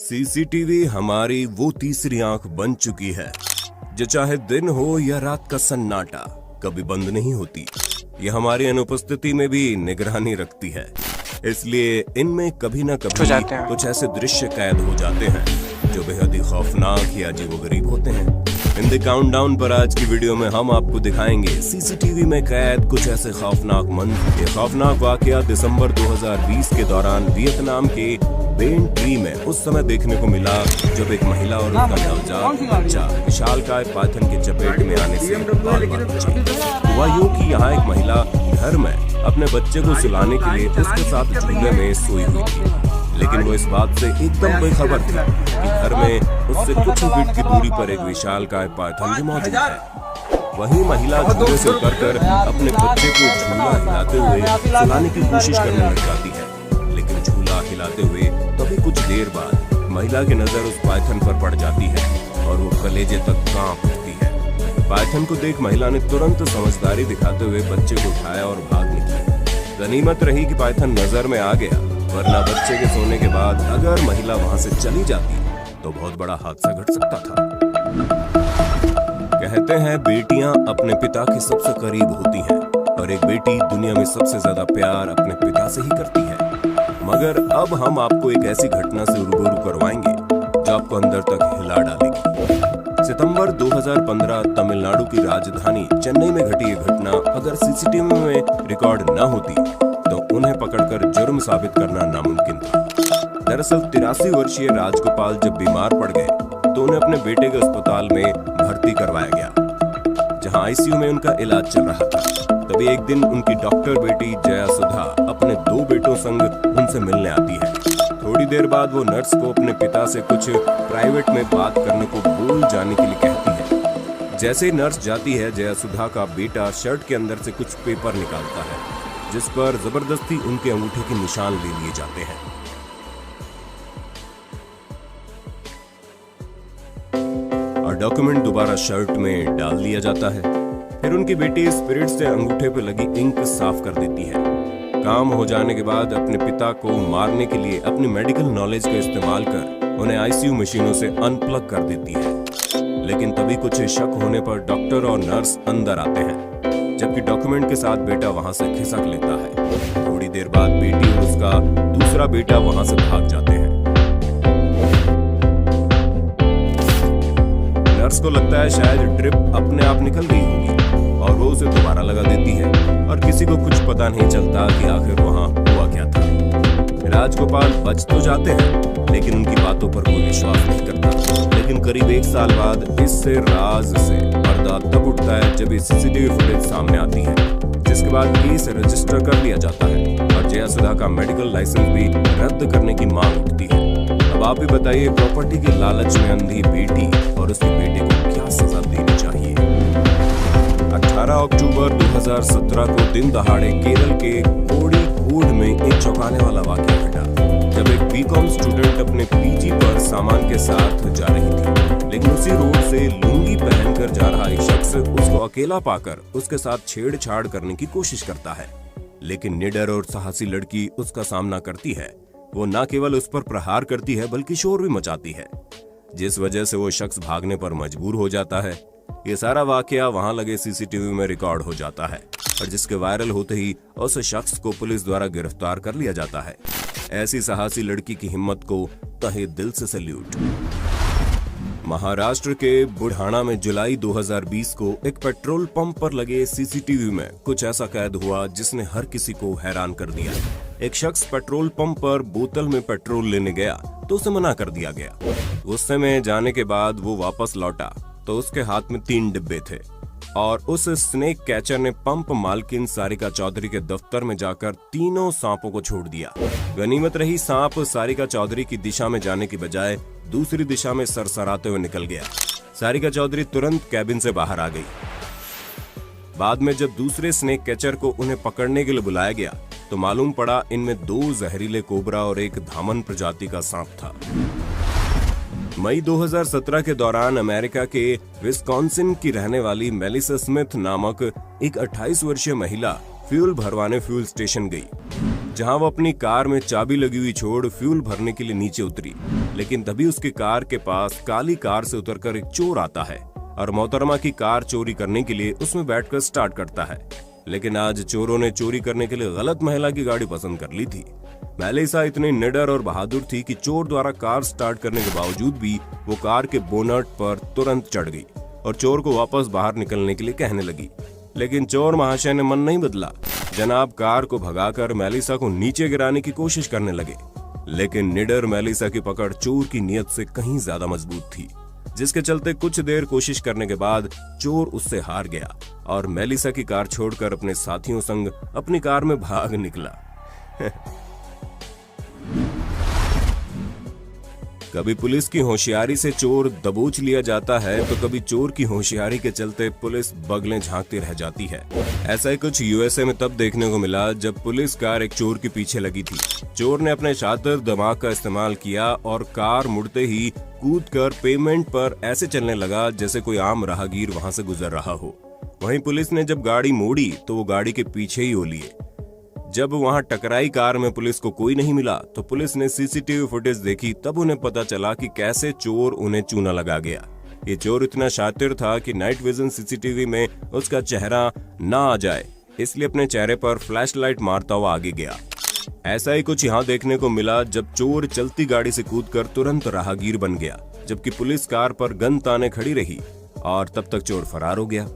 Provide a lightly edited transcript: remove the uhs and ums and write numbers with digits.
CCTV हमारी वो तीसरी आंख बन चुकी है जो चाहे दिन हो या रात का सन्नाटा कभी बंद नहीं होती। ये हमारी अनुपस्थिति में भी निगरानी रखती है, इसलिए इनमें कभी न कभी कुछ ऐसे दृश्य कैद हो जाते हैं जो बेहद ही खौफनाक या अजीबोगरीब होते हैं। इन द काउंटडाउन पर आज की वीडियो में हम आपको दिखाएंगे सीसीटीवी में कैद कुछ ऐसे खौफनाक मंजर। ये खौफनाक वाकया दिसंबर 2020 के दौरान वियतनाम के बेन ट्री में उस समय देखने को मिला जब एक महिला और उसका नवजात बच्चा विशालकाय पाइथन के चपेट में आने से बाल-बाल बचे। हुआ यूं कि यहाँ एक महिला घर में अपने बच्चे को सुलाने के लिए उसके साथ झूले में सोई हुई थी, लेकिन वो इस बात से एकदम बेखबर थी कि घर में उससे कुछ फीट की दूरी पर एक विशालकाय पाइथन भी मौजूद है। वही महिला झूले से उतरकर अपने बच्चे को झूला हिलाते हुए सुलाने की कोशिश करने लग जाती है, लेकिन झूला हिलाते हुए तभी कुछ देर बाद महिला की नजर उस पाइथन पर पड़ जाती है और वो कलेजे तक कांप उठती है। पाइथन को देख महिला ने तुरंत समझदारी दिखाते हुए बच्चे को उठाया और भाग निकली। गनीमत रही कि पाइथन नजर में आ गया, वरना बच्चे के सोने के बाद अगर महिला वहां से चली जाती तो बहुत बड़ा हादसा घट सकता था। कहते हैं बेटियां अपने पिता के सबसे करीब होती हैं और एक बेटी दुनिया में सबसे ज्यादा प्यार अपने पिता से ही करती है। मगर अब हम आपको एक ऐसी घटना से रूबरू करवाएंगे जो आपको अंदर तक हिला डालेगी। सितंबर 2015 तमिलनाडु की राजधानी चेन्नई में घटी ये घटना अगर सीसीटीवी में रिकॉर्ड न होती तो उन्हें पकड़कर जुर्म साबित करना नामुमकिन था। दरअसल 83 वर्षीय राजगोपाल जब बीमार पड़ गए तो उन्हें अपने बेटे के अस्पताल में भर्ती करवाया गया, जहां आईसीयू में उनका इलाज चल रहा था। तभी एक दिन उनकी डॉक्टर बेटी जया सुधा अपने 2 बेटों संग उनसे मिलने आती है। थोड़ी देर बाद वो नर्स को अपने पिता से कुछ प्राइवेट में बात करने को भूल जाने के लिए कहती है। जैसे ही नर्स जाती है, जया सुधा का बेटा शर्ट के अंदर से कुछ पेपर निकालता है जिस पर जबरदस्ती उनके अंगूठे के निशान ले लिए जाते हैं। और डॉक्यूमेंट दोबारा शर्ट में डाल दिया जाता है। फिर उनकी बेटी स्पिरिट से अंगूठे पर लगी इंक साफ कर देती है। काम हो जाने के बाद अपने पिता को मारने के लिए अपनी मेडिकल नॉलेज का इस्तेमाल कर उन्हें आईसीयू मशीनों से अनप्लग कर देती है। लेकिन तभी कुछ शक होने पर डॉक्टर और नर्स अंदर आते हैं, जबकि डॉक्यूमेंट के साथ बेटा वहां से खिसक लेता है। थोड़ी देर बाद बेटी और उसका दूसरा बेटा वहां से भाग जाते हैं। नर्स को लगता है शायद ड्रिप अपने आप निकल गई होगी और वो उसे दोबारा लगा देती है और किसी को कुछ पता नहीं चलता कि आखिर वहां हुआ क्या था। राजगोपाल बच तो जाते हैं लेकिन उनकी बातों पर कोई विश्वास नहीं करता। लेकिन करीब 1 साल बाद इससे राज से पर्दा तब उठता है जब ये सीसीटीवी फुटेज सामने आती है, जिसके बाद केस रजिस्टर कर लिया जाता है और जया सुधा का मेडिकल लाइसेंस भी रद्द करने की मांग उठती है। अब आप ही बताइए, प्रॉपर्टी के लालच में अंधी बेटी और उसके बेटे को क्या सजा देनी चाहिए। 18 अक्टूबर 2017 को दिन दहाड़े केरल के कोड़िकोड में एक चौंकाने वाला वाकया घटा जब एक बीकॉम स्टूडेंट अपने पीजी पर सामान के साथ जा रही थी, लेकिन उसी रोड से लुंगी पहनकर जा रहा एक शख्स उसको अकेला पाकर उसके साथ छेड़छाड़ करने की कोशिश करता है। लेकिन निडर और साहसी लड़की उसका सामना करती है। वो न केवल उस पर प्रहार करती है बल्कि शोर भी मचाती है, जिस वजह से वो शख्स भागने पर मजबूर हो जाता है। ये सारा वाकया वहां लगे सीसीटीवी में रिकॉर्ड हो जाता है और जिसके वायरल होते ही उस शख्स को पुलिस द्वारा गिरफ्तार कर लिया जाता है। ऐसी साहसी लड़की की हिम्मत को तहे दिल से सैल्यूट। महाराष्ट्र के बुढ़ाना में जुलाई 2020 को एक पेट्रोल पंप पर लगे सीसीटीवी में कुछ ऐसा कैद हुआ जिसने हर किसी को हैरान कर दिया। एक शख्स पेट्रोल पंप पर बोतल में पेट्रोल लेने गया तो उसे मना कर दिया गया। गुस्से में जाने के बाद वो वापस लौटा तो उसके हाथ में 3 डिब्बे थे और उस स्नेक कैचर ने पंप मालकिन सारिका चौधरी के दफ्तर में जाकर तीनों सांपों को छोड़ दिया। गनीमत रही, सांप सारिका चौधरी की दिशा में जाने की बजाय दूसरी दिशा में सरसराते हुए निकल गया। सारिका चौधरी तुरंत कैबिन से बाहर आ गई। बाद में जब दूसरे स्नेक कैचर को उन्हें पकड़ने के लिए बुलाया गया तो मालूम पड़ा इनमें 2 जहरीले कोबरा और एक धामन प्रजाति का सांप था। मई 2017 के दौरान अमेरिका के विस्कॉन्सिन की रहने वाली मेलिसा स्मिथ नामक एक 28 वर्षीय महिला फ्यूल भरवाने फ्यूल स्टेशन गई, जहां वो अपनी कार में चाबी लगी हुई छोड़ फ्यूल भरने के लिए नीचे उतरी। लेकिन तभी उसकी कार के पास काली कार से उतरकर एक चोर आता है और मोहतरमा की कार चोरी करने के लिए उसमें बैठकर स्टार्ट करता है। लेकिन आज चोरों ने चोरी करने के लिए गलत महिला की गाड़ी पसंद कर ली थी। मेलिसा इतनी निडर और बहादुर थी कि चोर द्वारा कार स्टार्ट करने के बावजूद भी वो कार के बोनट पर तुरंत चढ़ गई और चोर को वापस बाहर निकलने के लिए कहने लगी। लेकिन चोर महाशय ने मन नहीं बदला। जनाब कार को भगाकर मेलिसा को नीचे गिराने की कोशिश करने लगे। लेकिन निडर मेलिसा की पकड़ चोर की नीयत से कहीं ज्यादा मजबूत थी, जिसके चलते कुछ देर कोशिश करने के बाद चोर उससे हार गया और मेलिसा की कार छोड़कर अपने साथियों संग अपनी कार में भाग निकला। कभी पुलिस की होशियारी से चोर दबोच लिया जाता है तो कभी चोर की होशियारी के चलते पुलिस बगलें झांकती रह जाती है। ऐसा ही कुछ यूएसए में तब देखने को मिला जब पुलिस कार एक चोर के पीछे लगी थी। चोर ने अपने शातिर दिमाग का इस्तेमाल किया और कार मुड़ते ही कूदकर पेमेंट पर ऐसे चलने लगा जैसे कोई आम राहगीर वहां से गुजर रहा हो। वहीं पुलिस ने जब गाड़ी मोड़ी तो वो गाड़ी के पीछे ही हो लिए। जब वहां टकराई कार में पुलिस को कोई नहीं मिला तो पुलिस ने सीसीटीवी फुटेज देखी, तब उन्हें पता चला कि कैसे चोर उन्हें चूना लगा गया। ये चोर इतना शातिर था कि नाइट विजन सीसीटीवी में उसका चेहरा ना आ जाए, इसलिए अपने चेहरे पर फ्लैशलाइट मारता हुआ आगे गया। ऐसा ही कुछ यहाँ देखने को मिला जब चोर चलती गाड़ी से कूदकर तुरंत राहगीर बन गया, जबकि पुलिस कार पर गन ताने खड़ी रही और तब तक चोर फरार हो गया।